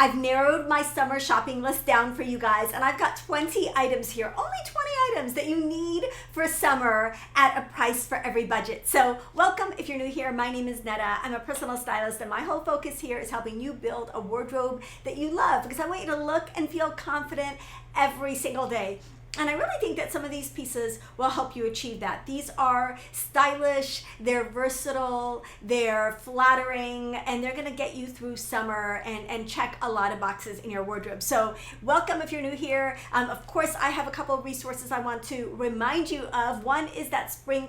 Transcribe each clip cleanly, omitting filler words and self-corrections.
I've narrowed my summer shopping list down for you guys, and I've got 20 items here, only 20 items that you need for summer at a price for every budget. So welcome if you're new here. My name is Netta. I'm a personal stylist, and my whole focus here is helping you build a wardrobe that you love, because I want you to look and feel confident every single day. And I really think that some of these pieces will help you achieve that. These are stylish, they're versatile, they're flattering, and they're gonna get you through summer and check a lot of boxes in your wardrobe. So welcome if you're new here. Of course, I have a couple of resources I want to remind you of. One is that Spring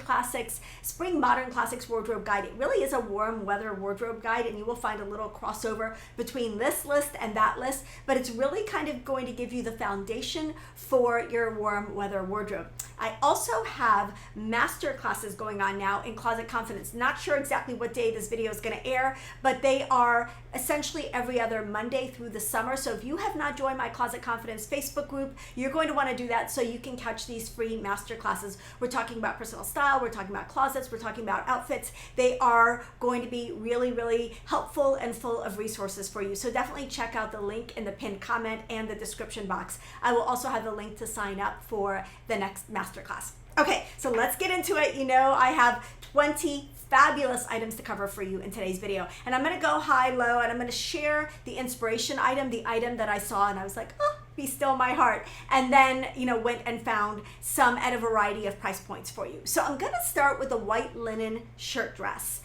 Modern Classics Wardrobe Guide. It really is a warm weather wardrobe guide, and you will find a little crossover between this list and that list, but it's really kind of going to give you the foundation for your warm weather wardrobe. I also have master classes going on now in Closet Confidence. Not sure exactly what day this video is going to air, but they are essentially every other Monday through the summer. So if you have not joined my Closet Confidence Facebook group, you're going to want to do that so you can catch these free master classes. We're talking about personal style, we're talking about closets, we're talking about outfits. They are going to be really, really helpful and full of resources for you. So definitely check out the link in the pinned comment and the description box. I will also have the link to sign up for the next masterclass. Okay, so let's get into it. You know, I have 20 fabulous items to cover for you in today's video. And I'm gonna go high, low, and I'm gonna share the inspiration item, the item that I saw and I was like, oh, be still my heart. And then, you know, went and found some at a variety of price points for you. So I'm gonna start with a white linen shirt dress.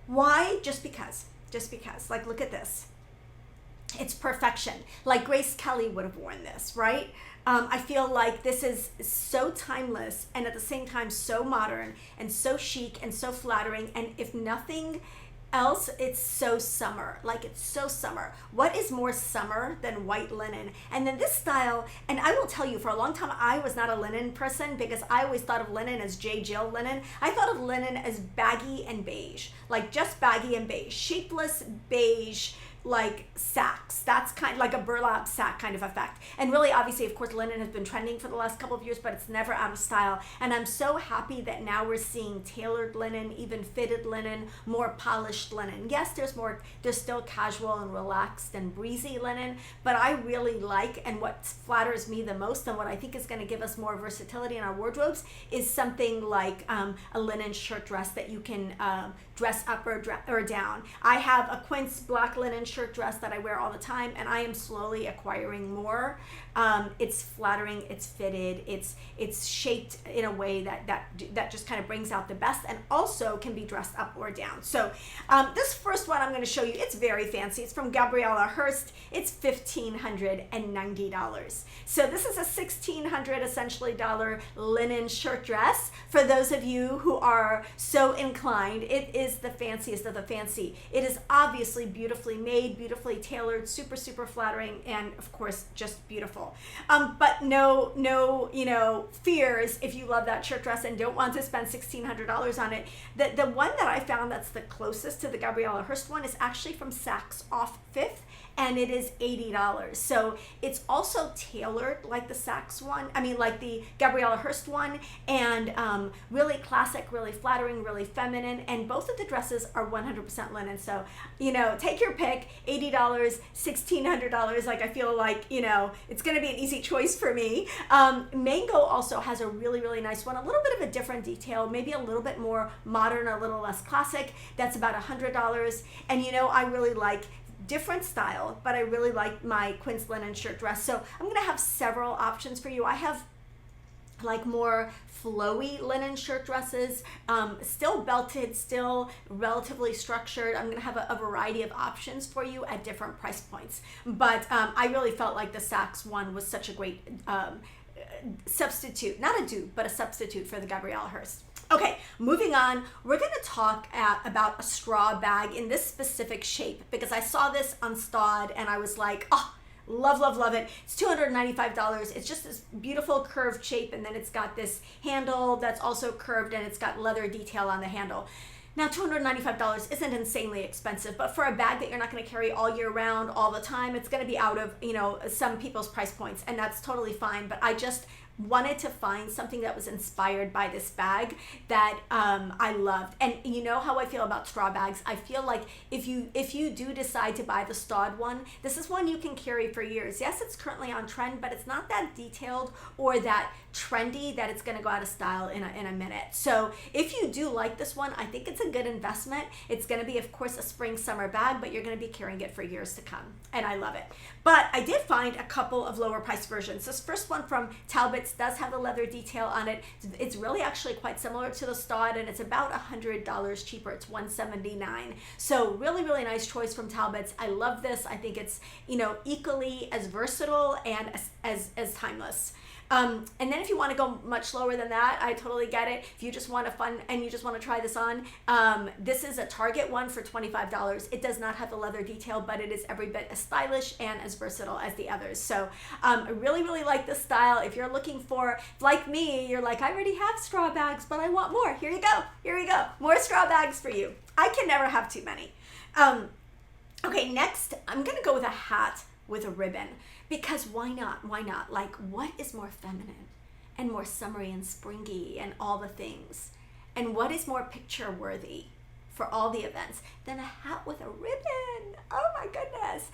Why? Just because. Like, look at this. It's perfection. Like Grace Kelly would have worn this, right? I feel like this is so timeless and at the same time so modern and so chic and so flattering. And if nothing else, it's so summer. Like, it's so summer. What is more summer than white linen? And then this style, and I will tell you, for a long time I was not a linen person because I always thought of linen as J. Jill linen. I thought of linen as baggy and beige, like just baggy and beige, shapeless beige, like sacks. That's kind of like a burlap sack kind of effect. And really, obviously, of course, linen has been trending for the last couple of years, but it's never out of style. And I'm so happy that now we're seeing tailored linen, even fitted linen, more polished linen. Yes, there's still casual and relaxed and breezy linen, but I really like, and what flatters me the most and what I think is going to give us more versatility in our wardrobes is something like a linen shirt dress that you can dress up or down. I have a Quince black linen shirt dress that I wear all the time, and I am slowly acquiring more. It's flattering, it's fitted, it's shaped in a way that just kind of brings out the best, and also can be dressed up or down. So this first one I'm going to show you, it's very fancy. It's from Gabriella Hearst. It's $1,590. So this is a $1,600 essentially linen shirt dress. For those of you who are so inclined, it is the fanciest of the fancy. It is obviously beautifully made, beautifully tailored, super, super flattering, and of course, just beautiful. But no, you know, fears if you love that shirt dress and don't want to spend $1,600 on it. The one that I found that's the closest to the Gabriella Hearst one is actually from Saks off 5th, and it is $80. So it's also tailored like the Saks one, like the Gabriella Hearst one, and really classic, really flattering, really feminine, and both of the dresses are 100% linen. So, you know, take your pick, $80, $1,600, like I feel like, you know, it's gonna be an easy choice for me. Mango also has a really, really nice one, a little bit of a different detail, maybe a little bit more modern, a little less classic. That's about $100. And you know, I really like different style, but I really like my Quince linen shirt dress. So I'm gonna have several options for you. I have like more flowy linen shirt dresses, still belted, still relatively structured. I'm gonna have a variety of options for you at different price points. But I really felt like the Saks one was such a great substitute, not a dupe, but a substitute for the Gabriella Hearst. Okay, moving on, we're going to talk about a straw bag in this specific shape because I saw this on Stod and I was like, oh, love it. It's $295. It's just this beautiful curved shape, and then it's got this handle that's also curved, and it's got leather detail on the handle. Now, $295 isn't insanely expensive, but for a bag that you're not going to carry all year round, all the time, it's going to be out of, you know, some people's price points, and that's totally fine. But I just wanted to find something that was inspired by this bag that I loved. And you know how I feel about straw bags. I feel like if you do decide to buy the stawed one, this is one you can carry for years. Yes, it's currently on trend, but it's not that detailed or that trendy that it's going to go out of style in a minute. So if you do like this one, I think it's a good investment. It's going to be, of course, a spring summer bag, but you're going to be carrying it for years to come, and I love it. But I did find a couple of lower price versions. This first one from Talbot's does have a leather detail on it. It's really actually quite similar to the stawed, and it's about $100 cheaper. It's $179. So really, really nice choice from Talbot's. I love this. I think it's, you know, equally as versatile and as timeless. And then if you want to go much lower than that, I totally get it. If you just want a fun and you just want to try this on, this is a Target one for $25. It does not have the leather detail, but it is every bit as stylish and as versatile as the others. So I really, really like this style. If you're looking for, like me, you're like, I already have straw bags, but I want more. Here you go. Here we go. More straw bags for you. I can never have too many. Okay, next, I'm going to go with a hat with a ribbon. Because why not? Why not? Like, what is more feminine and more summery and springy and all the things? And what is more picture worthy for all the events than a hat with a ribbon? Oh my goodness.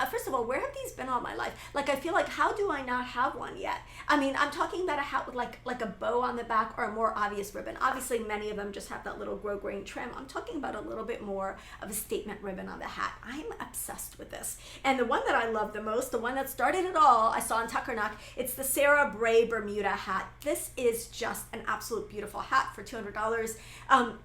First of all, where have these been all my life? Like, I feel like, how do I not have one yet? I mean, I'm talking about a hat with like a bow on the back or a more obvious ribbon. Obviously, many of them just have that little grosgrain trim. I'm talking about a little bit more of a statement ribbon on the hat. I'm obsessed with this. And the one that I love the most, the one that started it all, I saw on Tucker Knock, it's the Sarah Bray Bermuda hat. This is just an absolute beautiful hat for $200.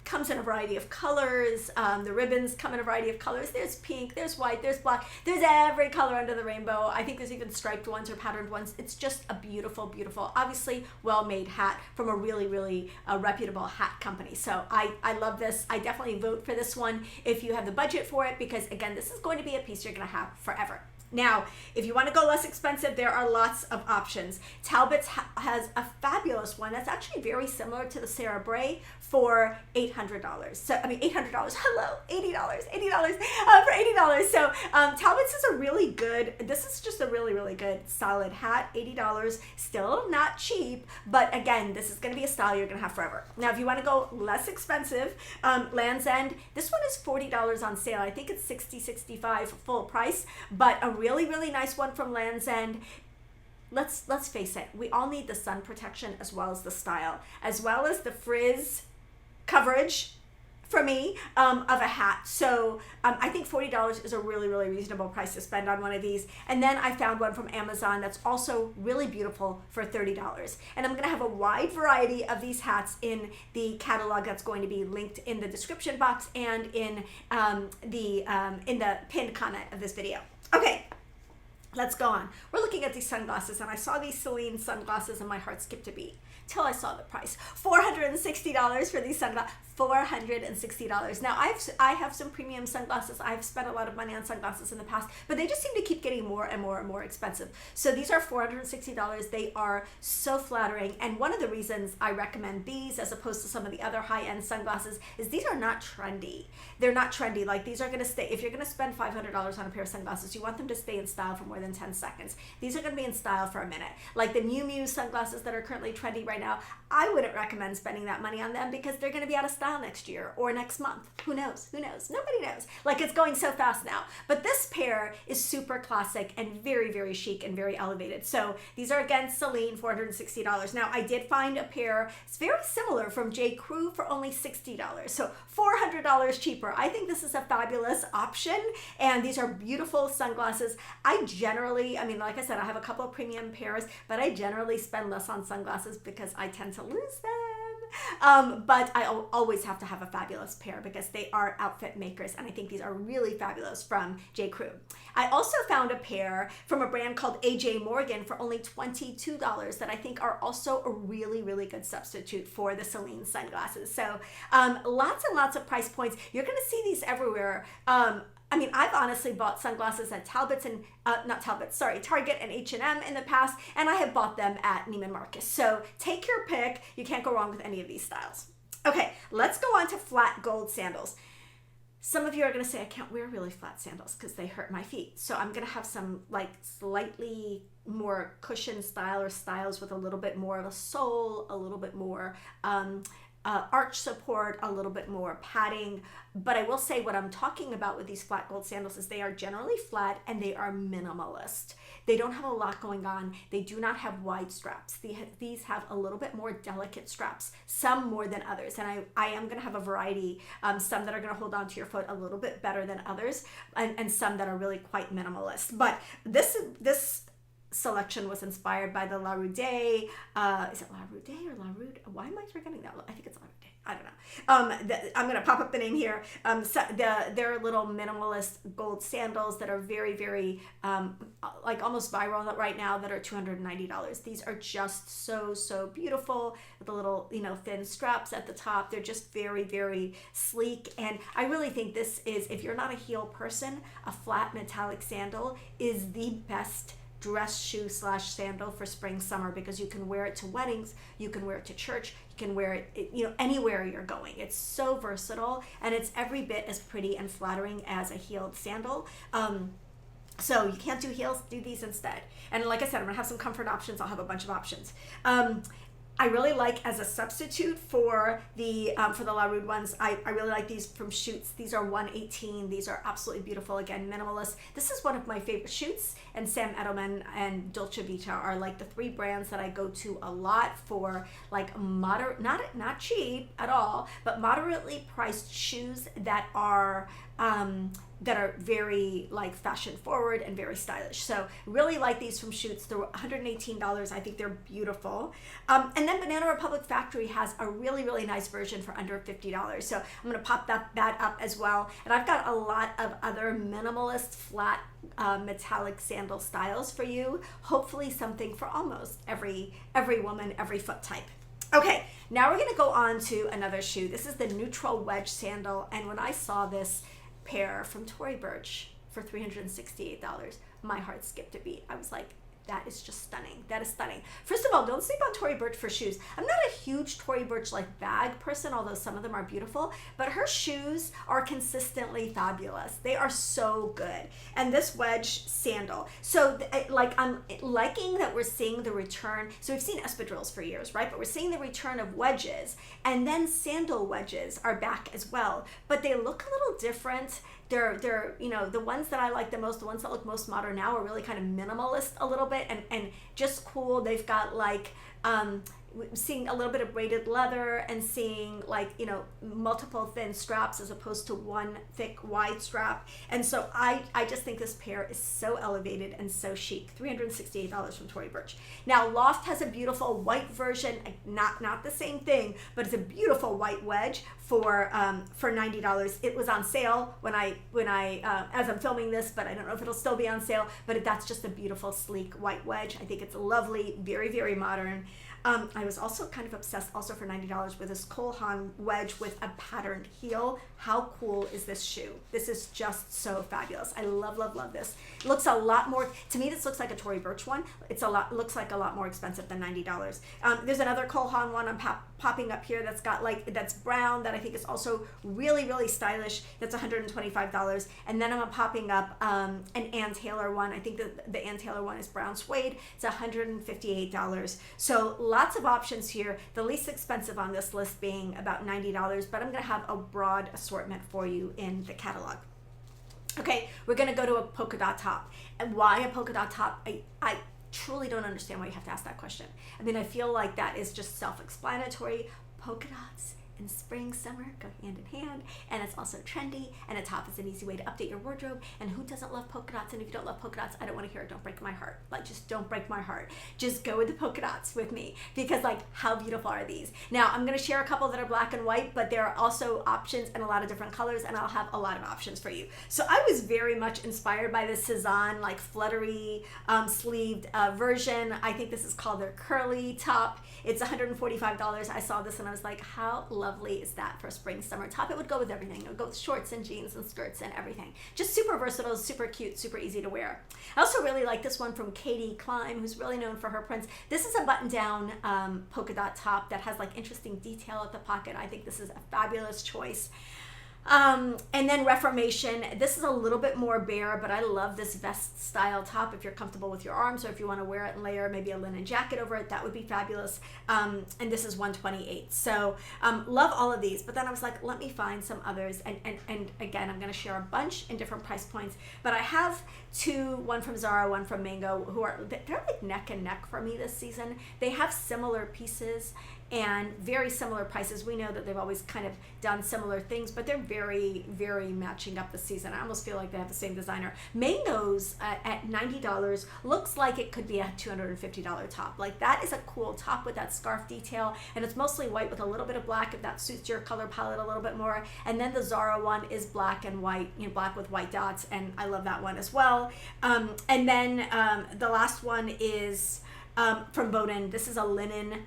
Comes in a variety of colors. The ribbons come in a variety of colors. There's pink, there's white, there's black, there's every color under the rainbow. I think there's even striped ones or patterned ones. It's just a beautiful, beautiful, obviously well-made hat from a really, really reputable hat company. So I love this. I definitely vote for this one if you have the budget for it, because again, this is going to be a piece you're going to have forever. Now, if you want to go less expensive, there are lots of options. Talbot's has a fabulous one that's actually very similar to the Sarah Bray for $800. So, I mean, $800, hello, $80 for $80. So, Talbot's is a really good, this is just a really, really good solid hat, $80, still not cheap, but again, this is going to be a style you're going to have forever. Now, if you want to go less expensive, Land's End, this one is $40 on sale. I think it's $60, $65 full price, but a really, really nice one from Land's End. Let's face it, we all need the sun protection as well as the style, as well as the frizz coverage for me of a hat. So I think $40 is a really, really reasonable price to spend on one of these. And then I found one from Amazon that's also really beautiful for $30. And I'm going to have a wide variety of these hats in the catalog that's going to be linked in the description box and in the pinned comment of this video. Okay. Let's go on. We're looking at these sunglasses, and I saw these Celine sunglasses and my heart skipped a beat till I saw the price. $460 for these sunglasses. $460. Now, I have some premium sunglasses. I've spent a lot of money on sunglasses in the past, but they just seem to keep getting more and more and more expensive. So these are $460. They are so flattering, and one of the reasons I recommend these as opposed to some of the other high-end sunglasses is these are not trendy. They're not trendy. Like, these are going to stay, if you're going to spend $500 on a pair of sunglasses, you want them to stay in style for more than 10 seconds. These are going to be in style for a minute. Like the Miu Miu sunglasses that are currently trendy right now, I wouldn't recommend spending that money on them because they're going to be out of style next year or next month. Who knows? Who knows? Nobody knows. Like, it's going so fast now. But this pair is super classic and very, very chic and very elevated. So these are, again, Celine, $460. Now, I did find a pair, it's very similar, from J. Crew for only $60. So $400 cheaper. I think this is a fabulous option, and these are beautiful sunglasses. I generally, I mean, like I said, I have a couple of premium pairs, but I generally spend less on sunglasses because I tend to lose them. But I always have to have a fabulous pair because they are outfit makers, and I think these are really fabulous from J. Crew. I also found a pair from a brand called AJ Morgan for only $22 that I think are also a really, really good substitute for the Celine sunglasses. So lots and lots of price points. You're going to see these everywhere. I mean, I've honestly bought sunglasses at Talbot's and, Target and H&M in the past, and I have bought them at Neiman Marcus. So take your pick. You can't go wrong with any of these styles. Okay, let's go on to flat gold sandals. Some of you are going to say, I can't wear really flat sandals because they hurt my feet. So I'm going to have some like slightly more cushion style or styles with a little bit more of a sole, a little bit more arch support, a little bit more padding. But I will say what I'm talking about with these flat gold sandals is they are generally flat and they are minimalist. They don't have a lot going on. They do not have wide straps. These have a little bit more delicate straps, some more than others. And I am going to have a variety, some that are going to hold on to your foot a little bit better than others, and some that are really quite minimalist. But this selection was inspired by the La Rude. Is it La Rude or La Rude? Why am I forgetting that? I think it's La Rude. I don't know. I'm going to pop up the name here. They're little minimalist gold sandals that are very, very, like almost viral right now, that are $290. These are just so beautiful with the little, thin straps at the top. They're just very, very sleek. And I really think this is, if you're not a heel person, a flat metallic sandal is the best dress shoe / sandal for spring summer, because you can wear it to weddings, you can wear it to church, you can wear it anywhere you're going. It's so versatile, and it's every bit as pretty and flattering as a heeled sandal. So you can't do heels, do these instead. And like I said, I'm gonna have some comfort options. I'll have a bunch of options. I really like, as a substitute for the La Rude ones, I really like these from Schutz. These are 118. These are absolutely beautiful. Again, minimalist. This is one of my favorite. Schutz and Sam Edelman and Dolce Vita are like the 3 brands that I go to a lot for, like moderate, not cheap at all, but moderately priced shoes that are very like fashion forward and very stylish. So really like these from Schutz. They're $118. I think they're beautiful. And then Banana Republic Factory has a really nice version for under $50. So I'm going to pop that up as well. And I've got a lot of other minimalist flat metallic sandal styles for you. Hopefully something for almost every woman, every foot type. Okay, now we're going to go on to another shoe. This is the neutral wedge sandal. And when I saw this pair from Tory Burch for $368, my heart skipped a beat. I was like, that is just stunning. That is stunning. First of all, don't sleep on Tory Burch for shoes. I'm not a huge Tory Burch like bag person, although some of them are beautiful, but her shoes are consistently fabulous. They are so good. And this wedge sandal. So I'm liking that we're seeing the return. So we've seen espadrilles for years, right? But we're seeing the return of wedges, and then sandal wedges are back as well, but they look a little different. They're the ones that I like the most, the ones that look most modern now, are really kind of minimalist a little bit and just cool. They've got like seeing a little bit of braided leather and seeing multiple thin straps as opposed to one thick wide strap. And so I just think this pair is so elevated and so chic. $368 from Tory Burch. Now Loft has a beautiful white version, not the same thing, but it's a beautiful white wedge for $90. It was on sale when I as I'm filming this, but I don't know if it'll still be on sale, but that's just a beautiful sleek white wedge. I think it's lovely, very modern. I was also kind of obsessed also for $90 with this Cole Haan wedge with a patterned heel. How cool is this shoe? This is just so fabulous. I love this. It looks a lot more, to me this looks like a Tory Burch one. Looks like a lot more expensive than $90. There's another Cole Haan one I'm popping up here that's got that's brown, that I think is also really stylish. That's $125. And then I'm popping up an Ann Taylor one. I think the Ann Taylor one is brown suede. It's $158. So lots of options here. The least expensive on this list being about $90, but I'm going to have a broad assortment for you in the catalog. Okay, we're going to go to a polka dot top. And why a polka dot top? I truly don't understand why you have to ask that question. I mean, I feel like that is just self-explanatory. Polka dots in spring, summer go hand in hand, and it's also trendy, and a top is an easy way to update your wardrobe. And who doesn't love polka dots? And if you don't love polka dots, I don't want to hear it. Don't break my heart. Just don't break my heart. Just go with the polka dots with me, because how beautiful are these? Now I'm going to share a couple that are black and white, but there are also options in a lot of different colors, and I'll have a lot of options for you. So I was very much inspired by the Cezanne fluttery sleeved version. I think this is called their curly top. It's $145. I saw this and I was like, how lovely is that for a spring summer top? It would go with everything. It would go with shorts and jeans and skirts and everything. Just super versatile, super cute, super easy to wear. I also really like this one from Katie Klein, who's really known for her prints. This is a button-down polka dot top that has interesting detail at the pocket. I think this is a fabulous choice. And then Reformation. This is a little bit more bare, but I love this vest style top if you're comfortable with your arms, or if you want to wear it and layer maybe a linen jacket over it, that would be fabulous. And this is 128. So love all of these. But then I was like, let me find some others. And again, I'm going to share a bunch in different price points. But I have two, one from Zara, one from Mango, who are, they're like neck and neck for me this season. They have similar pieces and very similar prices. We know that they've always kind of done similar things, but they're very, very matching up this season. I almost feel like they have the same designer. Mango's at $90 looks like it could be a $250 top. Like, that is a cool top with that scarf detail, and it's mostly white with a little bit of black if that suits your color palette a little bit more. And then the Zara one is black and white, you know, black with white dots, and I love that one as well. And then the last one is from Bowden. This is a linen,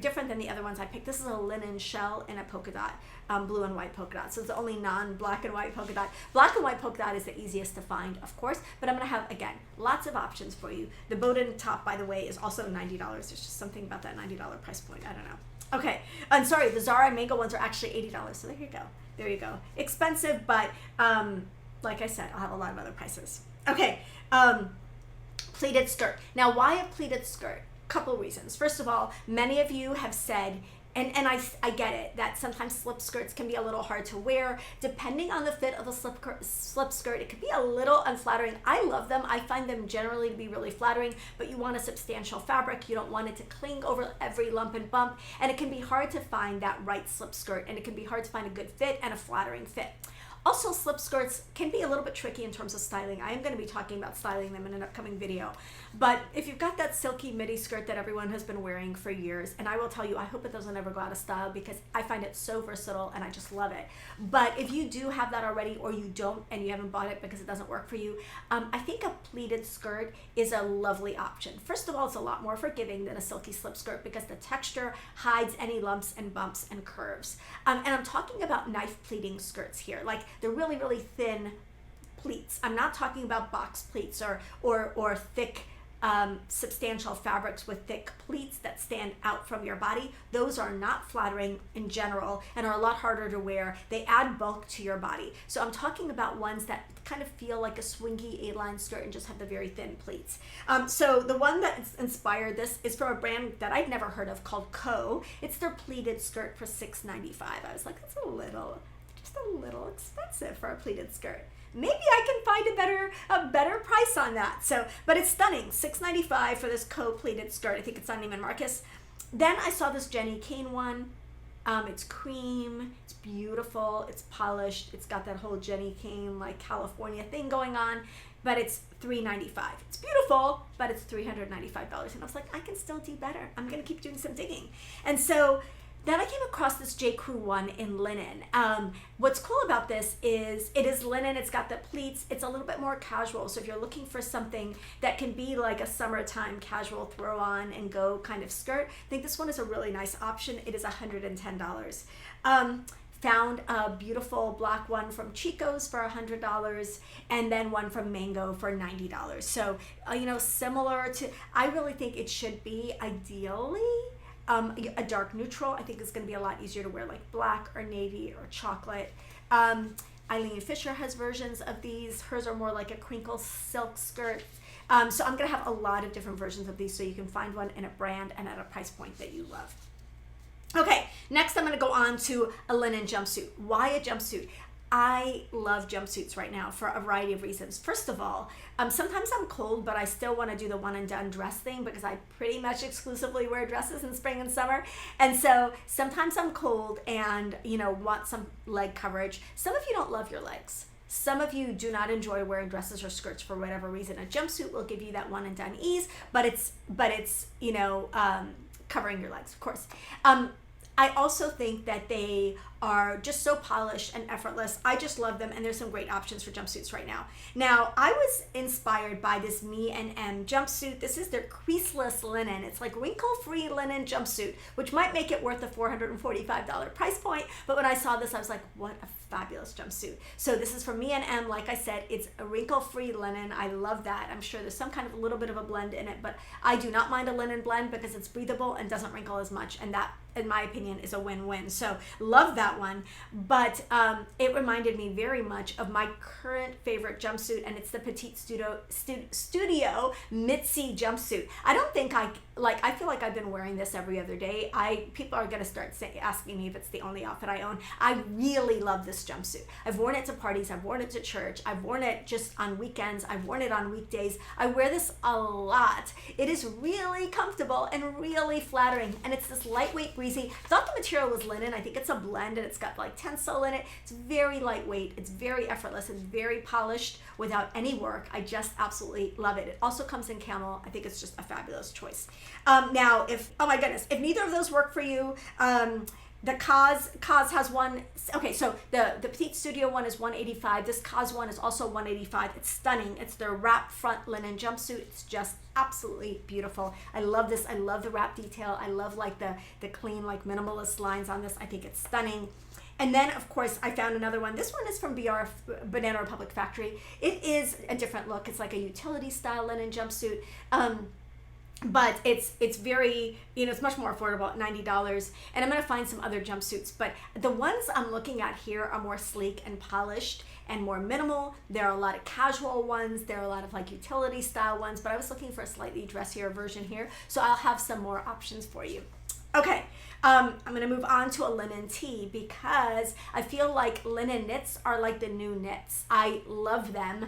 different than the other ones I picked. This is a linen shell in a polka dot, blue and white polka dot. So it's the only non-black and white polka dot. Black and white polka dot is the easiest to find, of course, but I'm gonna have, again, lots of options for you. The Bowden top, by the way, is also $90. There's just something about that $90 price point. I don't know. Okay, and sorry, the Zara and Mango ones are actually $80. So there you go. There you go. Expensive, but like I said, I'll have a lot of other prices. Okay, pleated skirt. Now, why a pleated skirt? Couple reasons. First of all, many of you have said, and I get it, that sometimes slip skirts can be a little hard to wear. Depending on the fit of a slip skirt, it can be a little unflattering. I love them. I find them generally to be really flattering, but you want a substantial fabric. You don't want it to cling over every lump and bump, and it can be hard to find that right slip skirt, and it can be hard to find a good fit and a flattering fit. Also, slip skirts can be a little bit tricky in terms of styling. I am going to be talking about styling them in an upcoming video. But if you've got that silky midi skirt that everyone has been wearing for years, and I will tell you, I hope it doesn't ever go out of style because I find it so versatile and I just love it. But if you do have that already, or you don't and you haven't bought it because it doesn't work for you, I think a pleated skirt is a lovely option. First of all, it's a lot more forgiving than a silky slip skirt because the texture hides any lumps and bumps and curves. And I'm talking about knife pleating skirts here. Like, they're really, really thin pleats. I'm not talking about box pleats or thick, substantial fabrics with thick pleats that stand out from your body. Those are not flattering in general and are a lot harder to wear. They add bulk to your body. So I'm talking about ones that kind of feel like a swingy A-line skirt and just have the very thin pleats. So the one that inspired this is from a brand that I'd never heard of called Co. It's their pleated skirt for $6.95. I was like, that's just a little expensive for a pleated skirt. Maybe I can find a better price on that. So, but it's stunning. $6.95 for this Co pleated skirt. I think it's on Neiman Marcus. Then I saw this Jenny Kane one. It's cream. It's beautiful. It's polished. It's got that whole Jenny Kane like California thing going on. But it's $3.95. It's beautiful, but it's $395. And I was like, I can still do better. I'm gonna keep doing some digging. And so then I came across this J. Crew one in linen. What's cool about this is it is linen, it's got the pleats, it's a little bit more casual. So if you're looking for something that can be like a summertime casual throw on and go kind of skirt, I think this one is a really nice option. It is $110. Found a beautiful black one from Chico's for $100 and then one from Mango for $90. So, you know, similar to, I really think it should be ideally a dark neutral. I think it's going to be a lot easier to wear like black or navy or chocolate. Eileen Fisher has versions of these. Hers are more like a crinkle silk skirt. So I'm going to have a lot of different versions of these so you can find one in a brand and at a price point that you love. Okay, next I'm going to go on to a linen jumpsuit. Why a jumpsuit? I love jumpsuits right now for a variety of reasons. First of all, sometimes I'm cold, but I still want to do the one and done dress thing because I pretty much exclusively wear dresses in spring and summer. And so sometimes I'm cold and, you know, want some leg coverage. Some of you don't love your legs. Some of you do not enjoy wearing dresses or skirts for whatever reason. A jumpsuit will give you that one and done ease, but it's you know, covering your legs, of course. I also think that they are just so polished and effortless. I just love them, and there's some great options for jumpsuits right now. Now, I was inspired by this Me and M jumpsuit. This is their creaseless linen. It's like wrinkle-free linen jumpsuit, which might make it worth the $445 price point, but when I saw this, I was like, what a fabulous jumpsuit. So this is from Me and M. Like I said, it's a wrinkle-free linen. I love that. I'm sure there's some kind of a little bit of a blend in it, but I do not mind a linen blend because it's breathable and doesn't wrinkle as much, and that in my opinion, is a win-win. So love that one. But it reminded me very much of my current favorite jumpsuit, and it's the Petite Studio Mitzi jumpsuit. I don't think I feel like I've been wearing this every other day. People are gonna start asking me if it's the only outfit I own. I really love this jumpsuit. I've worn it to parties, I've worn it to church, I've worn it just on weekends, I've worn it on weekdays. I wear this a lot. It is really comfortable and really flattering, and it's this lightweight, breezy. I thought the material was linen. I think it's a blend, and it's got like tencel in it. It's very lightweight, it's very effortless, it's very polished without any work. I just absolutely love it. It also comes in camel. I think it's just a fabulous choice. Now, oh my goodness, if neither of those work for you, the Kaz has one. Okay, so the Petite Studio one is $185. This Kaz one is also $185. It's stunning. It's their wrap front linen jumpsuit. It's just absolutely beautiful. I love this. I love the wrap detail. I love like the clean, like minimalist lines on this. I think it's stunning. And then, of course, I found another one. This one is from Banana Republic Factory. It is a different look. It's like a utility style linen jumpsuit. But it's very, it's much more affordable at $90. And I'm going to find some other jumpsuits. But the ones I'm looking at here are more sleek and polished and more minimal. There are a lot of casual ones. There are a lot of like utility style ones. But I was looking for a slightly dressier version here. So I'll have some more options for you. Okay. I'm going to move on to a linen tee because I feel like linen knits are like the new knits. I love them.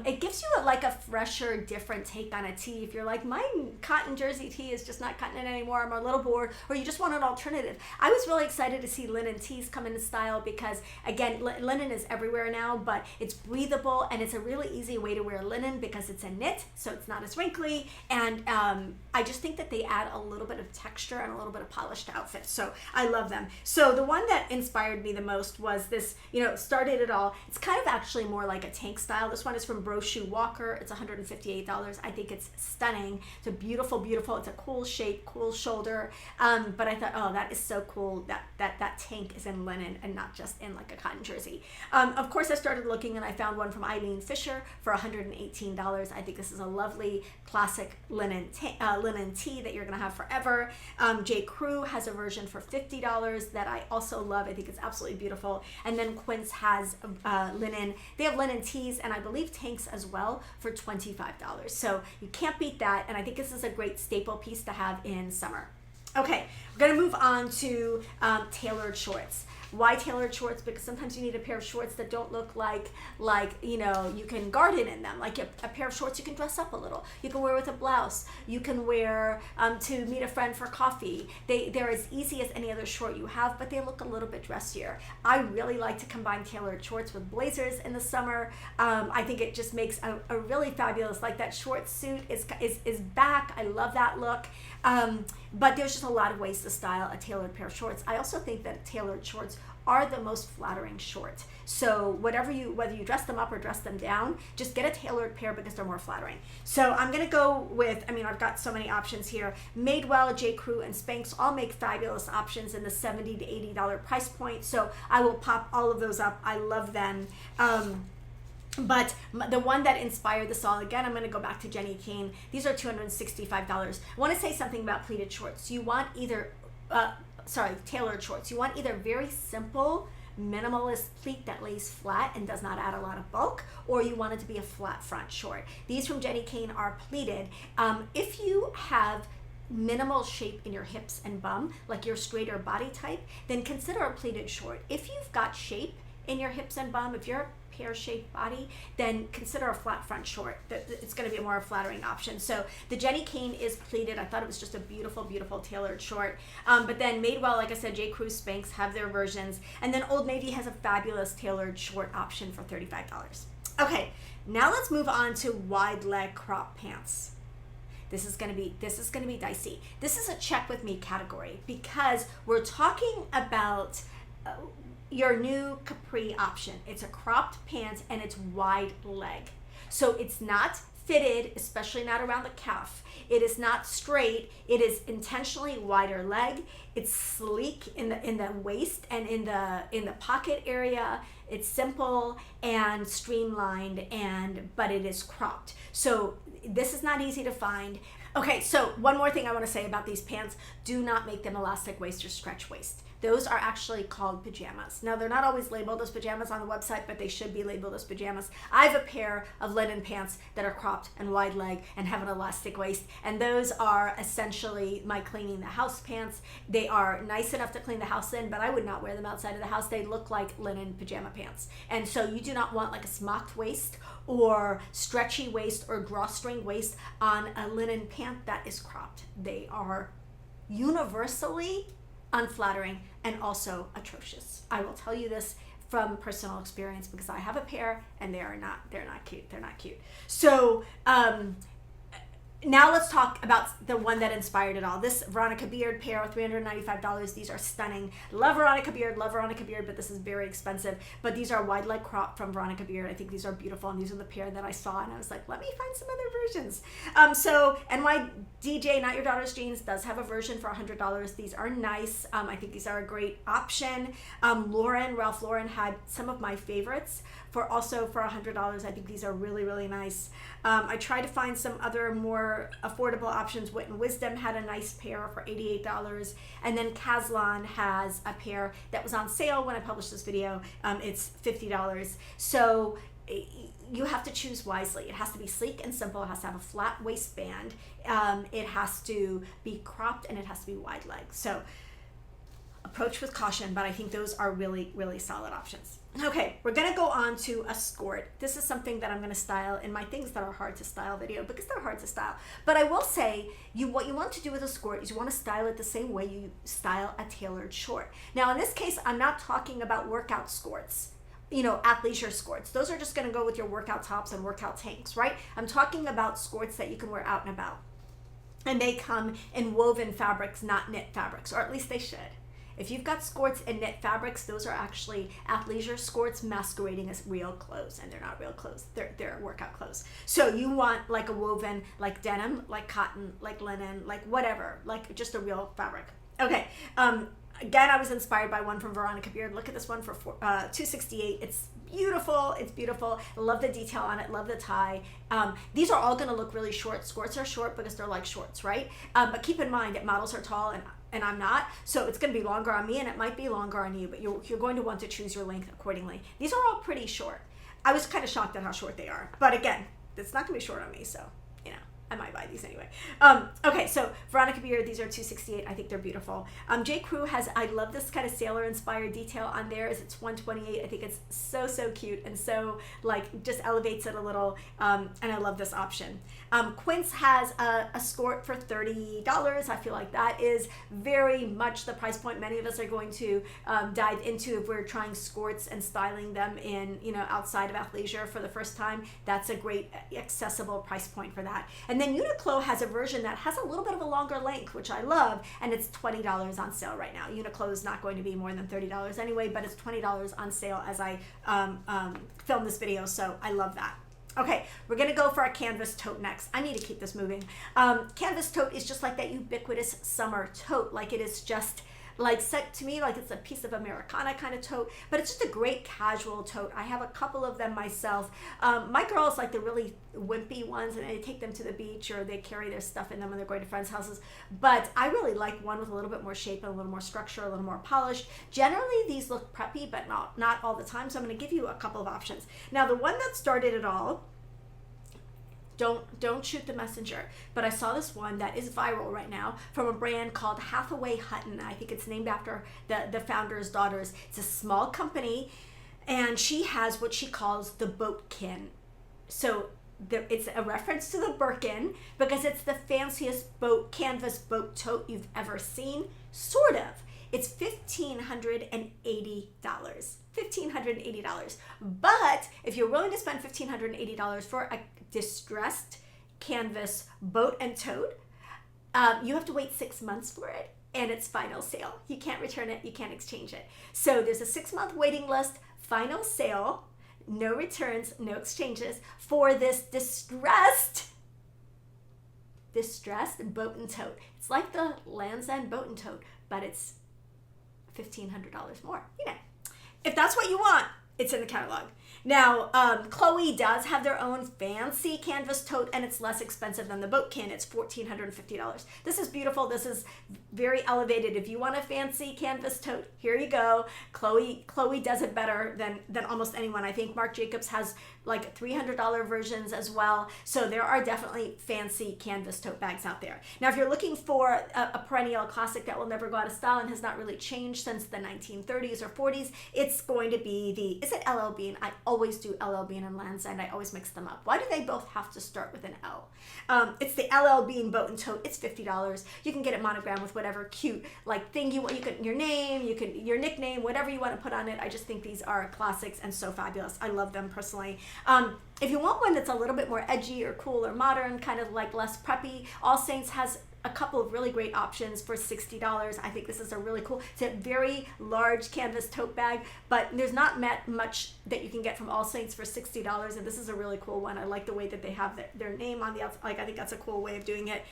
It gives you like a fresher, different take on a tee. If you're like, my cotton jersey tee is just not cutting it anymore, I'm a little bored, or you just want an alternative. I was really excited to see linen tees come into style because, again, linen is everywhere now, but it's breathable and it's a really easy way to wear linen because it's a knit, so it's not as wrinkly. And I just think that they add a little bit of texture and a little bit of polish to outfits. So I love them. So the one that inspired me the most was this, started it all. It's kind of actually more like a tank style. This one is from Brochu Walker. It's $158. I think it's stunning. It's a beautiful, it's a cool shape, cool shoulder. But I thought, oh, that is so cool that tank is in linen and not just in like a cotton jersey. Of course, I started looking and I found one from Eileen Fisher for $118. I think this is a lovely classic linen tee that you're going to have forever. J. Crew has a version for $50 that I also love. I think it's absolutely beautiful. And then Quince has linen. They have linen tees and I believe tanks as well for $25. So you can't beat that. And I think this is a great staple piece to have in summer. Okay, we're going to move on to tailored shorts. Why tailored shorts? Because sometimes you need a pair of shorts that don't look like you can garden in them. Like a pair of shorts you can dress up a little. You can wear with a blouse. You can wear to meet a friend for coffee. They're as easy as any other short you have, but they look a little bit dressier. I really like to combine tailored shorts with blazers in the summer. I think it just makes a really fabulous, like that short suit is back. I love that look. But there's just a lot of ways to style a tailored pair of shorts. I also think that tailored shorts are the most flattering short. So whether you dress them up or dress them down, just get a tailored pair because they're more flattering. So I'm going to go with, I've got so many options here. Madewell, J. Crew, and Spanx all make fabulous options in the $70 to $80 price point. So I will pop all of those up. I love them. But the one that inspired this all, again, I'm going to go back to Jenny Kane. These are $265. I want to say something about pleated shorts. You want either, tailored shorts. You want either very simple, minimalist pleat that lays flat and does not add a lot of bulk, or you want it to be a flat front short. These from Jenny Kane are pleated. If you have minimal shape in your hips and bum, like your straighter body type, then consider a pleated short. If you've got shape in your hips and bum, if you're pear-shaped body, then consider a flat front short. It's going to be a more flattering option. So the Jenny Kane is pleated. I thought it was just a beautiful, beautiful tailored short. But then Madewell, like I said, J. Crew, Spanx have their versions. And then Old Navy has a fabulous tailored short option for $35. Okay, now let's move on to wide leg crop pants. This is going to be dicey. This is a check with me category because we're talking about your new capri option. It's a cropped pant and it's wide leg. So it's not fitted, especially not around the calf. It is not straight. It is intentionally wider leg. It's sleek in the waist and in the pocket area. It's simple and streamlined, but it is cropped. So this is not easy to find. Okay, so one more thing I want to say about these pants. Do not make them elastic waist or stretch waist. Those are actually called pajamas. Now, they're not always labeled as pajamas on the website, but they should be labeled as pajamas. I have a pair of linen pants that are cropped and wide leg and have an elastic waist, and those are essentially my cleaning the house pants. They are nice enough to clean the house in, but I would not wear them outside of the house. They look like linen pajama pants. And so you do not want like a smocked waist or stretchy waist or drawstring waist on a linen pant that is cropped. They are universally unflattering and also atrocious. I will tell you this from personal experience because I have a pair and they're not cute. They're not cute. So now let's talk about the one that inspired it all. This Veronica Beard pair, $395. These are stunning. Love Veronica Beard, but this is very expensive. But these are wide leg crop from Veronica Beard. I think these are beautiful, and these are the pair that I saw, and I was like, let me find some other versions. So NYDJ, Not Your Daughter's Jeans, does have a version for $100. These are nice. I think these are a great option. Ralph Lauren had some of my favorites for $100. I think these are really, really nice. I tried to find some other more affordable options. Wit and Wisdom had a nice pair for $88. And then Caslon has a pair that was on sale when I published this video. It's $50. So you have to choose wisely. It has to be sleek and simple. It has to have a flat waistband. It has to be cropped, and it has to be wide leg. So approach with caution, but I think those are really, really solid options. Okay, we're gonna go on to a skort. This is something that I'm gonna style in my things that are hard to style video because they're hard to style. But I will say, what you want to do with a skort is you want to style it the same way you style a tailored short. Now in this case, I'm not talking about workout skorts, athleisure skorts. Those are just gonna go with your workout tops and workout tanks, right? I'm talking about skorts that you can wear out and about. And they come in woven fabrics, not knit fabrics, or at least they should. If you've got skorts and knit fabrics, those are actually athleisure skorts masquerading as real clothes, and they're not real clothes. They're workout clothes. So you want like a woven, like denim, like cotton, like linen, like whatever, like just a real fabric. Okay. Again, I was inspired by one from Veronica Beard. Look at this one for $268. It's beautiful. It's beautiful. I love the detail on it. Love the tie. These are all going to look really short. Skorts are short because they're like shorts, right? But keep in mind that models are tall and I'm not, so it's going to be longer on me and it might be longer on you, but you're going to want to choose your length accordingly. These are all pretty short. I was kind of shocked at how short they are, but again, it's not going to be short on me, so I might buy these anyway. Okay, so Veronica Beard, these are $268. I think they're beautiful. J. Crew I love this kind of sailor-inspired detail on theirs. It's $128. I think it's so, so cute and so, just elevates it a little, and I love this option. Quince has a skort for $30. I feel like that is very much the price point many of us are going to dive into if we're trying skorts and styling them in, outside of athleisure for the first time. That's a great accessible price point for that. And then Uniqlo has a version that has a little bit of a longer length, which I love, and it's $20 on sale right now. Uniqlo is not going to be more than $30 anyway, but it's $20 on sale as I film this video, so I love that. Okay, we're gonna go for a canvas tote next. I need to keep this moving. Canvas tote is just like that ubiquitous summer tote, like it is just to me, like it's a piece of Americana kind of tote, but it's just a great casual tote. I have a couple of them myself. My girls like the really wimpy ones, and they take them to the beach or they carry their stuff in them when they're going to friends' houses. But I really like one with a little bit more shape and a little more structure, a little more polished. Generally, these look preppy, but not all the time. So I'm going to give you a couple of options. Now, the one that started it all, don't shoot the messenger, but I saw this one that is viral right now from a brand called Hathaway Hutton. I think it's named after the founder's daughters. It's a small company, and she has what she calls the boatkin. So it's a reference to the Birkin because it's the fanciest canvas boat tote you've ever seen, sort of. It's $1,580. $1,580. But if you're willing to spend $1,580 for a distressed canvas boat and tote, you have to wait 6 months for it, and it's final sale. You can't return it, you can't exchange it. So there's a 6-month waiting list, final sale, no returns, no exchanges for this distressed boat and tote. It's like the Land's End boat and tote, but it's $1,500 more. If that's what you want, it's in the catalog. Now, Chloe does have their own fancy canvas tote, and it's less expensive than the Boatkin. It's $1,450. This is beautiful. This is very elevated. If you want a fancy canvas tote, here you go. Chloe does it better than almost anyone. I think Marc Jacobs has like $300 versions as well. So there are definitely fancy canvas tote bags out there. Now, if you're looking for a perennial classic that will never go out of style and has not really changed since the 1930s or 40s, it's going to be is it LL Bean? I always do LL Bean and Land's End. I always mix them up. Why do they both have to start with an L? It's the LL Bean boat and tote. It's $50. You can get it monogrammed with whatever cute like thing you want. You can your name, your nickname, whatever you want to put on it. I just think these are classics and so fabulous. I love them personally. If you want one that's a little bit more edgy or cool or modern, kind of like less preppy, All Saints has a couple of really great options for $60. I think this is a really cool, it's a very large canvas tote bag, but there's not much that you can get from All Saints for $60, and this is a really cool one. I like the way that they have their name on the outside. Like, I think that's a cool way of doing it.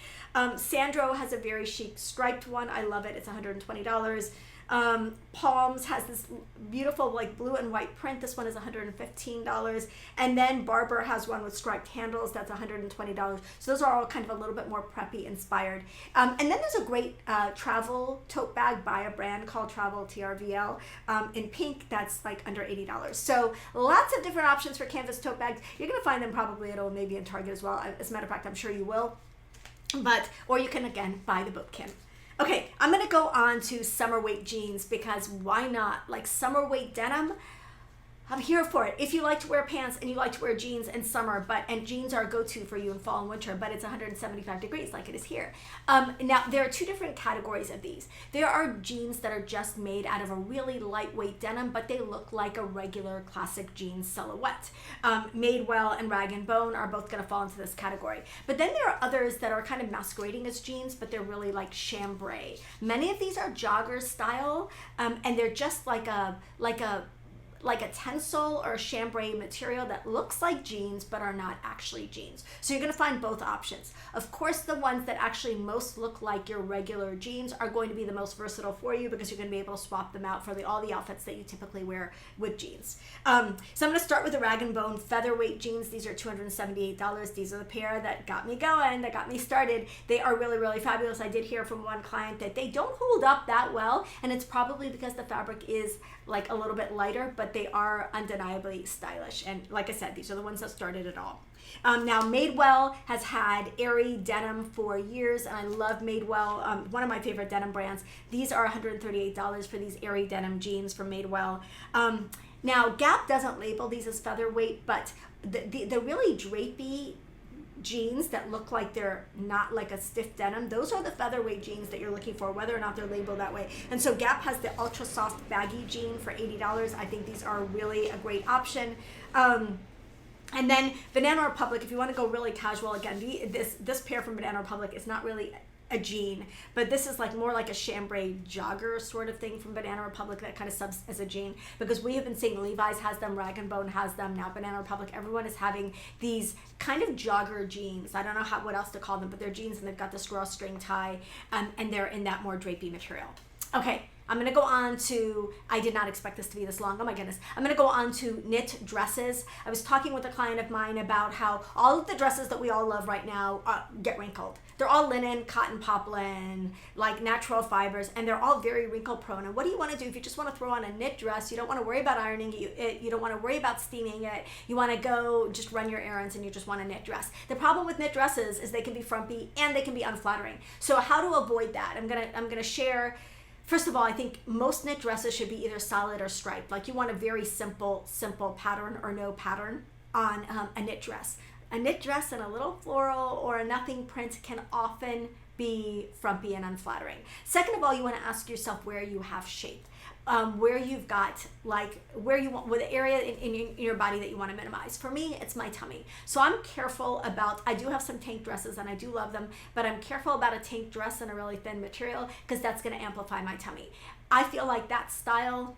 Sandro has a very chic striped one. I love it. It's $120. Palms has this beautiful like blue and white print. This one is $115. And then Barber has one with striped handles. That's $120. So those are all kind of a little bit more preppy inspired. And then there's a great travel tote bag by a brand called Travel TRVL in pink. That's like under $80. So lots of different options for canvas tote bags. You're going to find them probably at Old Navy and Target as well. As a matter of fact, I'm sure you will. Or you can again buy the Boatkin. Okay, I'm gonna go on to Summerweight jeans because why not? Like Summerweight denim, I'm here for it. If you like to wear pants and you like to wear jeans in summer, and jeans are a go-to for you in fall and winter, but it's 175 degrees like it is here. Now, there are two different categories of these. There are jeans that are just made out of a really lightweight denim, but they look like a regular classic jean silhouette. Madewell and Rag & Bone are both gonna fall into this category. But then there are others that are kind of masquerading as jeans, but they're really like chambray. Many of these are jogger style, and they're just like a tencel or a chambray material that looks like jeans but are not actually jeans. So you're going to find both options. Of course, the ones that actually most look like your regular jeans are going to be the most versatile for you because you're going to be able to swap them out for all the outfits that you typically wear with jeans. So I'm going to start with the Rag & Bone featherweight jeans. These are $278. These are the pair that got me going, that got me started. They are really, really fabulous. I did hear from one client that they don't hold up that well, and it's probably because the fabric is like a little bit lighter, but they are undeniably stylish. And like I said, these are the ones that started it all. Now, Madewell has had airy denim for years, and I love Madewell, one of my favorite denim brands. These are $138 for these airy denim jeans from Madewell. Now, Gap doesn't label these as featherweight, but the really drapey jeans that look like they're not like a stiff denim, those are the featherweight jeans that you're looking for, whether or not they're labeled that way. And so Gap has the ultra soft baggy jean for $80. I think these are really a great option. And then Banana Republic, if you want to go really casual, again, this pair from Banana Republic is not really a jean, but this is like more like a chambray jogger sort of thing from Banana Republic that kind of subs as a jean, because we have been seeing Levi's has them, Rag & Bone has them, now Banana Republic, everyone is having these kind of jogger jeans. I don't know what else to call them, but they're jeans and they've got the drawstring tie, and they're in that more drapey material. Okay, I'm going to go on to, I did not expect this to be this long, oh my goodness. I'm going to go on to knit dresses. I was talking with a client of mine about how all of the dresses that we all love right now get wrinkled. They're all linen, cotton poplin, like natural fibers, and they're all very wrinkle prone. And what do you want to do if you just want to throw on a knit dress? You don't want to worry about ironing it, you don't want to worry about steaming it. You want to go just run your errands and you just want a knit dress. The problem with knit dresses is they can be frumpy and they can be unflattering. So how to avoid that? I'm gonna share. First of all, I think most knit dresses should be either solid or striped. Like you want a very simple pattern or no pattern on a knit dress. A knit dress and a little floral or a nothing print can often be frumpy and unflattering. Second of all, you want to ask yourself where you have shape. Where you've got with the area in your body that you want to minimize. For me, it's my tummy. So I'm careful about, I do have some tank dresses and I do love them, but I'm careful about a tank dress in a really thin material because that's going to amplify my tummy. I feel like that style,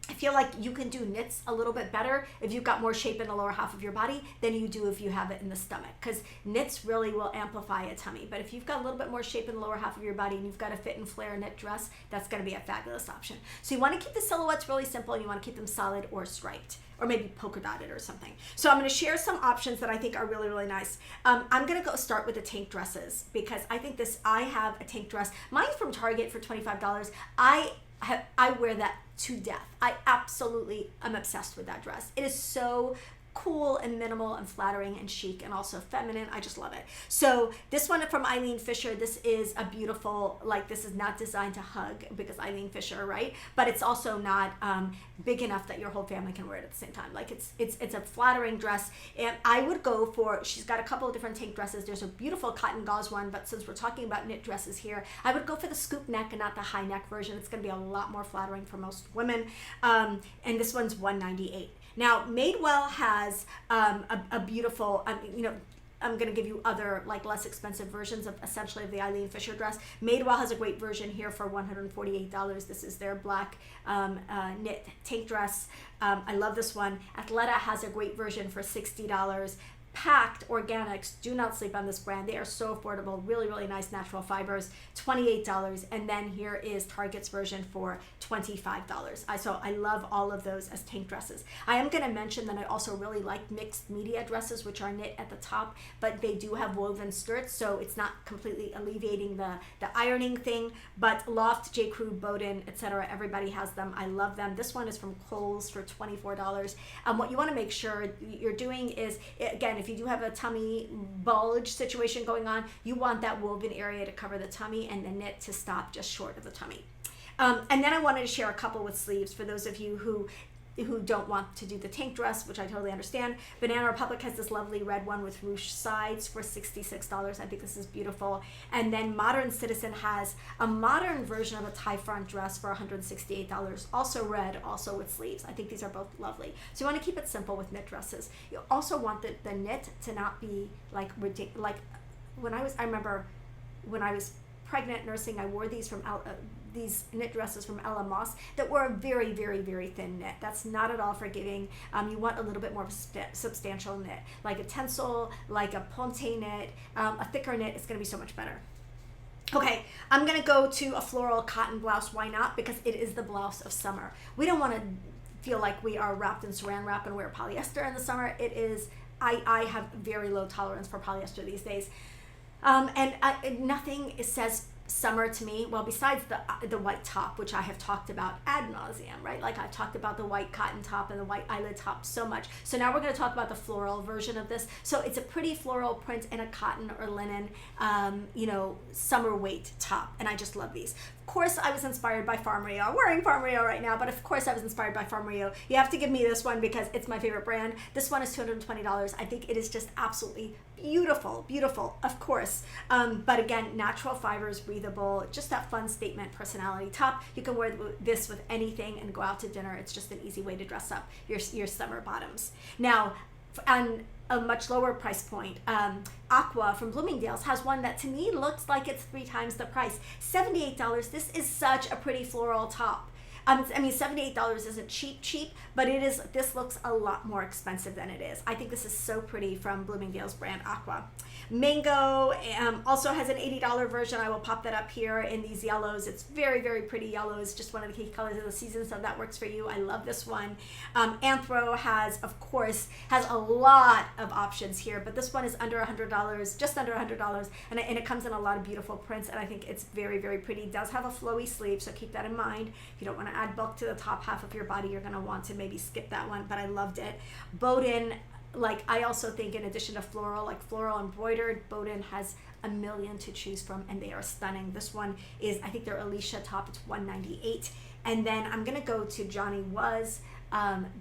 I feel like you can do knits a little bit better if you've got more shape in the lower half of your body than you do if you have it in the stomach, because knits really will amplify a tummy. But if you've got a little bit more shape in the lower half of your body and you've got a fit and flare knit dress, that's going to be a fabulous option. So you want to keep the silhouettes really simple and you want to keep them solid or striped. or maybe polka dotted or something. So I'm going to share some options that I think are really, really nice. I'm going to go start with the tank dresses because I think I have a tank dress. Mine's from Target for $25. I wear that to death. I absolutely am obsessed with that dress. It is so cool and minimal and flattering and chic and also feminine. I just love it. So this one from Eileen Fisher, this is a beautiful, like this is not designed to hug because Eileen Fisher, right? But it's also not big enough that your whole family can wear it at the same time. Like it's a flattering dress, and I would go for, she's got a couple of different tank dresses. There's a beautiful cotton gauze one, but since we're talking about knit dresses here, I would go for the scoop neck and not the high neck version. It's going to be a lot more flattering for most women. And this one's $198. Now, Madewell has a beautiful, I'm going to give you other like less expensive versions of essentially of the Eileen Fisher dress. Madewell has a great version here for $148. This is their black knit tank dress. I love this one. Athleta has a great version for $60. Packed Organics, do not sleep on this brand. They are so affordable, really, really nice natural fibers, $28. And then here is Target's version for $25. So I love all of those as tank dresses. I am going to mention that I also really like mixed media dresses, which are knit at the top, but they do have woven skirts, so it's not completely alleviating the ironing thing. But Loft, J. Crew, Bowden, etc., everybody has them. I love them. This one is from Kohl's for $24. What you want to make sure you're doing is, again, if you do have a tummy bulge situation going on, you want that woven area to cover the tummy and the knit to stop just short of the tummy. And then I wanted to share a couple with sleeves for those of you who don't want to do the tank dress, which I totally understand. Banana Republic has this lovely red one with ruche sides for $66. I think this is beautiful. And then Modern Citizen has a modern version of a tie front dress for $168, also red, also with sleeves. I think these are both lovely. So you want to keep it simple with knit dresses. You also want the knit to not be like ridiculous. Like I remember when I was pregnant nursing, I wore these from these knit dresses from Ella Moss that were a very, very, very thin knit. That's not at all forgiving. You want a little bit more of a substantial knit, like a tencel, like a ponte knit, a thicker knit. It's going to be so much better. Okay, I'm going to go to a floral cotton blouse. Why not? Because it is the blouse of summer. We don't want to feel like we are wrapped in saran wrap and wear polyester in the summer. It is, I have very low tolerance for polyester these days. Nothing says summer to me, well, besides the white top, which I have talked about ad nauseum, right? Like I've talked about the white cotton top and the white eyelid top so much. So now we're going to talk about the floral version of this. So it's a pretty floral print in a cotton or linen, summer weight top, and I just love these. Of course, I was inspired by Farm Rio. I'm wearing Farm Rio right now, but of course I was inspired by Farm Rio. You have to give me this one because it's my favorite brand. This one is $220. I think it is just absolutely beautiful, beautiful, of course. But again, natural fibers, breathable, just that fun statement personality top. You can wear this with anything and go out to dinner. It's just an easy way to dress up your summer bottoms. Now, on a much lower price point, Aqua from Bloomingdale's has one that to me looks like it's 3 times the price. $78. This is such a pretty floral top. $78 isn't cheap, but this looks a lot more expensive than it is. I think this is so pretty from Bloomingdale's brand Aqua. Mango also has an $80 version. I will pop that up here in these yellows. It's very, very pretty yellow. It's just one of the key colors of the season, so that works for you. I love this one. Anthro has a lot of options here, but this one is under $100, just under $100, and it comes in a lot of beautiful prints, and I think it's very, very pretty. It does have a flowy sleeve, so keep that in mind. If you don't want to add bulk to the top half of your body, you're going to want to maybe skip that one, but I loved it. Bowden, I also think in addition to floral embroidered, Bowden has a million to choose from, and they are stunning. This one is, I think their Alicia top, it's $198. And then I'm going to go to Johnny Was.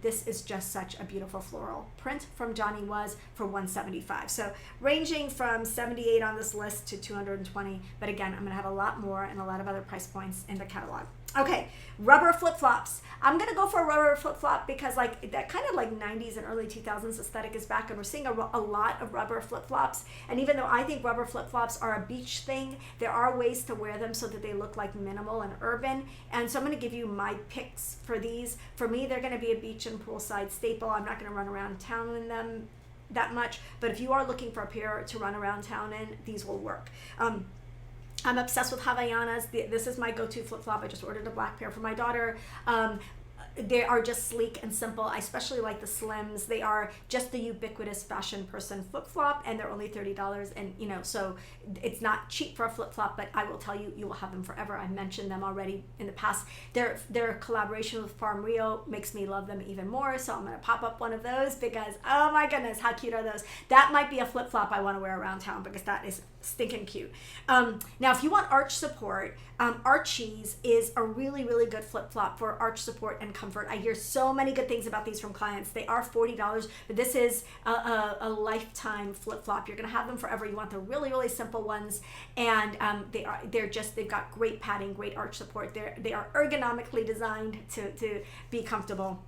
This is just such a beautiful floral print from Johnny Was for $175. So ranging from $78 on this list to $220, but again, I'm going to have a lot more and a lot of other price points in the catalog. Okay, rubber flip-flops. I'm going to go for a rubber flip-flop because that kind of 90s and early 2000s aesthetic is back, and we're seeing a lot of rubber flip-flops. And even though I think rubber flip-flops are a beach thing, there are ways to wear them so that they look like minimal and urban. And so I'm going to give you my picks for these. For me, they're going to be a beach and poolside staple. I'm not going to run around town in them that much, but if you are looking for a pair to run around town in, these will work. I'm obsessed with Havaianas. This is my go-to flip-flop. I just ordered a black pair for my daughter. they are just sleek and simple. I especially like the slims. They are just the ubiquitous fashion person flip-flop, and they're only $30. And so it's not cheap for a flip-flop, but I will tell you, you will have them forever. I mentioned them already in the past. Their collaboration with Farm Rio makes me love them even more. So I'm going to pop up one of those because, oh my goodness, how cute are those? That might be a flip-flop I want to wear around town because that is stinking cute. Now, if you want arch support, Archie's is a really, really good flip-flop for arch support and comfort. I hear so many good things about these from clients. They are $40, but this is a lifetime flip-flop. You're going to have them forever. You want the really, really simple ones, and they've got great padding, great arch support. They are ergonomically designed to be comfortable.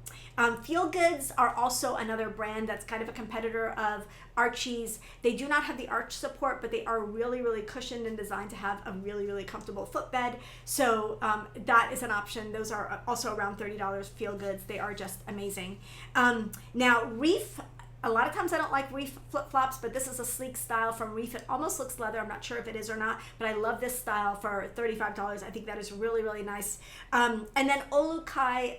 Feel Goods are also another brand that's kind of a competitor of Archie's. They do not have the arch support, but they are really, really cushioned and designed to have a really, really comfortable footbed. So that is an option. Those are also around $30. Feel Goods. They are just amazing. Now, Reef. A lot of times I don't like Reef flip-flops, but this is a sleek style from Reef. It almost looks leather. I'm not sure if it is or not, but I love this style for $35. I think that is really, really nice. And then Olukai,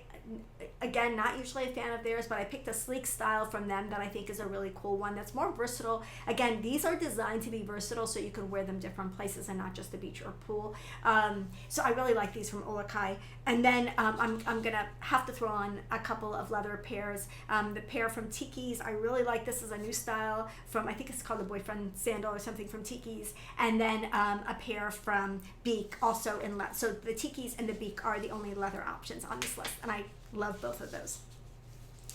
again, not usually a fan of theirs, but I picked a sleek style from them that I think is a really cool one that's more versatile. Again, these are designed to be versatile so you can wear them different places and not just the beach or pool. So I really like these from Olukai. And then I'm going to have to throw on a couple of leather pairs. The pair from Tiki's, I really like. This is a new style from, I think it's called the Boyfriend Sandal or something from Tiki's. And then a pair from Beak, also in leather. So the Tiki's and the Beak are the only leather options on this list, and I love both of those.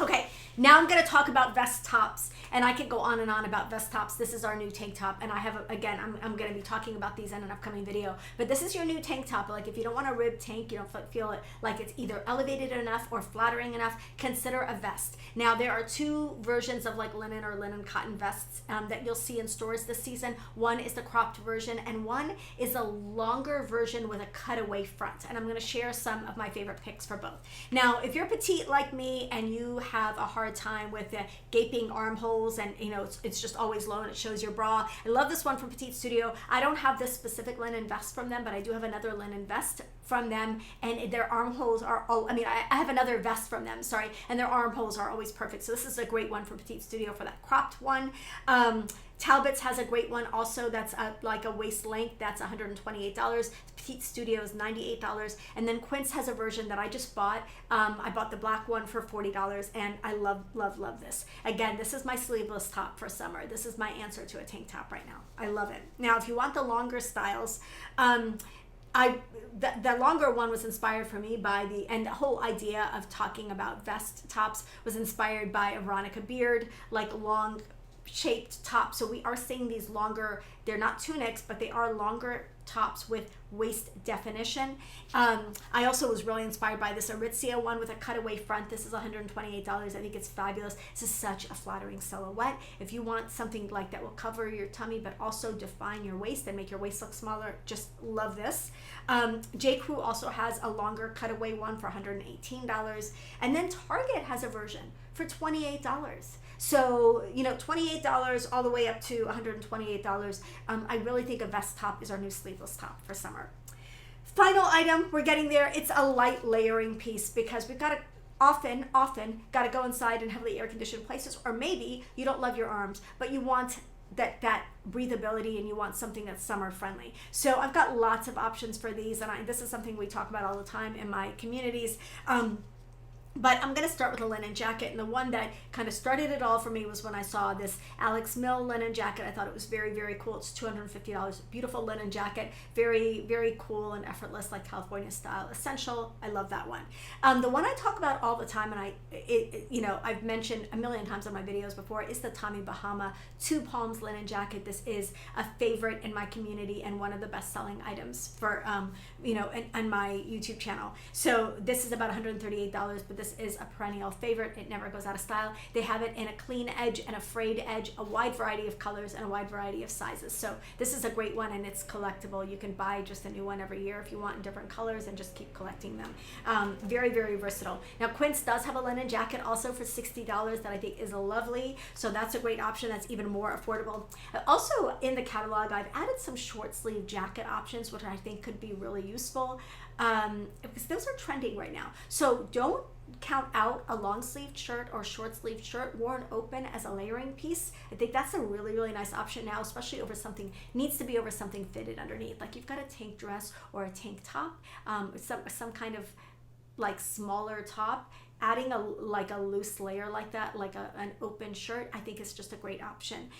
Okay, now I'm going to talk about vest tops, and I could go on and on about vest tops. This is our new tank top, and I have, again, I'm going to be talking about these in an upcoming video, but this is your new tank top. Like, if you don't want a rib tank, you don't feel it like it's either elevated enough or flattering enough, consider a vest. Now, there are two versions of like linen or linen cotton vests that you'll see in stores this season. One is the cropped version, and one is a longer version with a cutaway front, and I'm going to share some of my favorite picks for both. Now, if you're petite like me and you have a hard time with the gaping armholes and it's just always low and it shows your bra, I love this one from Petite Studio. I don't have this specific linen vest from them, but I do have another linen vest from them, and their armholes are I have another vest from them, sorry, and their armholes are always perfect. So this is a great one from Petite Studio for that cropped one. Talbot's has a great one also that's like a waist length. That's $128. Petite Studio is $98. And then Quince has a version that I just bought. I bought the black one for $40, and I love, love, love this. Again, this is my sleeveless top for summer. This is my answer to a tank top right now. I love it. Now, if you want the longer styles, the longer one was inspired for me by the whole idea of talking about vest tops was inspired by Veronica Beard, like long shaped tops. So we are seeing these longer, they're not tunics, but they are longer tops with waist definition. I also was really inspired by this Aritzia one with a cutaway front. This is $128. I think it's fabulous. This is such a flattering silhouette. If you want something like that will cover your tummy but also define your waist and make your waist look smaller, just love this. J. Crew also has a longer cutaway one for $118. And then Target has a version for $28. So, $28 all the way up to $128. I really think a vest top is our new sleeveless top for summer. Final item, we're getting there. It's a light layering piece because we've got to often got to go inside in heavily air-conditioned places, or maybe you don't love your arms, but you want that breathability and you want something that's summer friendly. So I've got lots of options for these, and this is something we talk about all the time in my communities. But I'm going to start with a linen jacket, and the one that kind of started it all for me was when I saw this Alex Mill linen jacket. I thought it was very, very cool. It's $250. Beautiful linen jacket. Very, very cool and effortless, like California style essential. I love that one. The one I talk about all the time, and I've mentioned a million times on my videos before, is the Tommy Bahama Two Palms linen jacket. This is a favorite in my community and one of the best-selling items for, on my YouTube channel. So this is about $138, but this is a perennial favorite. It never goes out of style. They have it in a clean edge and a frayed edge, a wide variety of colors and a wide variety of sizes. So this is a great one, and it's collectible. You can buy just a new one every year if you want in different colors and just keep collecting them. Very, very versatile. Now, Quince does have a linen jacket also for $60 that I think is lovely. So that's a great option. That's even more affordable. Also in the catalog, I've added some short sleeve jacket options, which I think could be really useful. Because those are trending right now. So don't count out a long sleeved shirt or short sleeved shirt worn open as a layering piece. I think that's a really, really nice option now, especially over something, needs to be over something fitted underneath. Like you've got a tank dress or a tank top, some kind of like smaller top. Adding a loose layer like that, like an open shirt, I think is just a great option.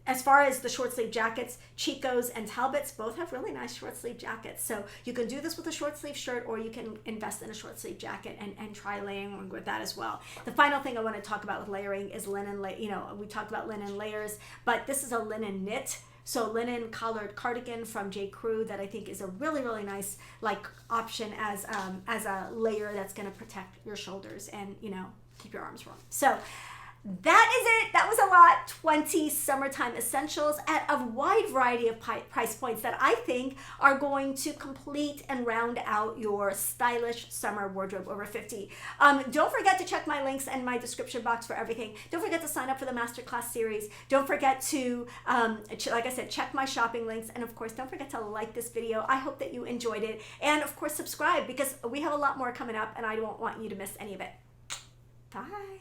As far as the short sleeve jackets, Chico's and Talbot's both have really nice short sleeve jackets. So you can do this with a short sleeve shirt, or you can invest in a short sleeve jacket and try layering with that as well. The final thing I want to talk about with layering is linen. We talked about linen layers, but this is a linen knit. So linen collared cardigan from J. Crew that I think is a really, really nice like option as a layer that's going to protect your shoulders and, keep your arms warm. So that is it. That was a lot. 20 summertime essentials at a wide variety of price points that I think are going to complete and round out your stylish summer wardrobe over 50. Don't forget to check my links and my description box for everything. Don't forget to sign up for the masterclass series. Don't forget to, like I said, check my shopping links. And of course, don't forget to like this video. I hope that you enjoyed it. And of course, subscribe because we have a lot more coming up and I don't want you to miss any of it. Bye.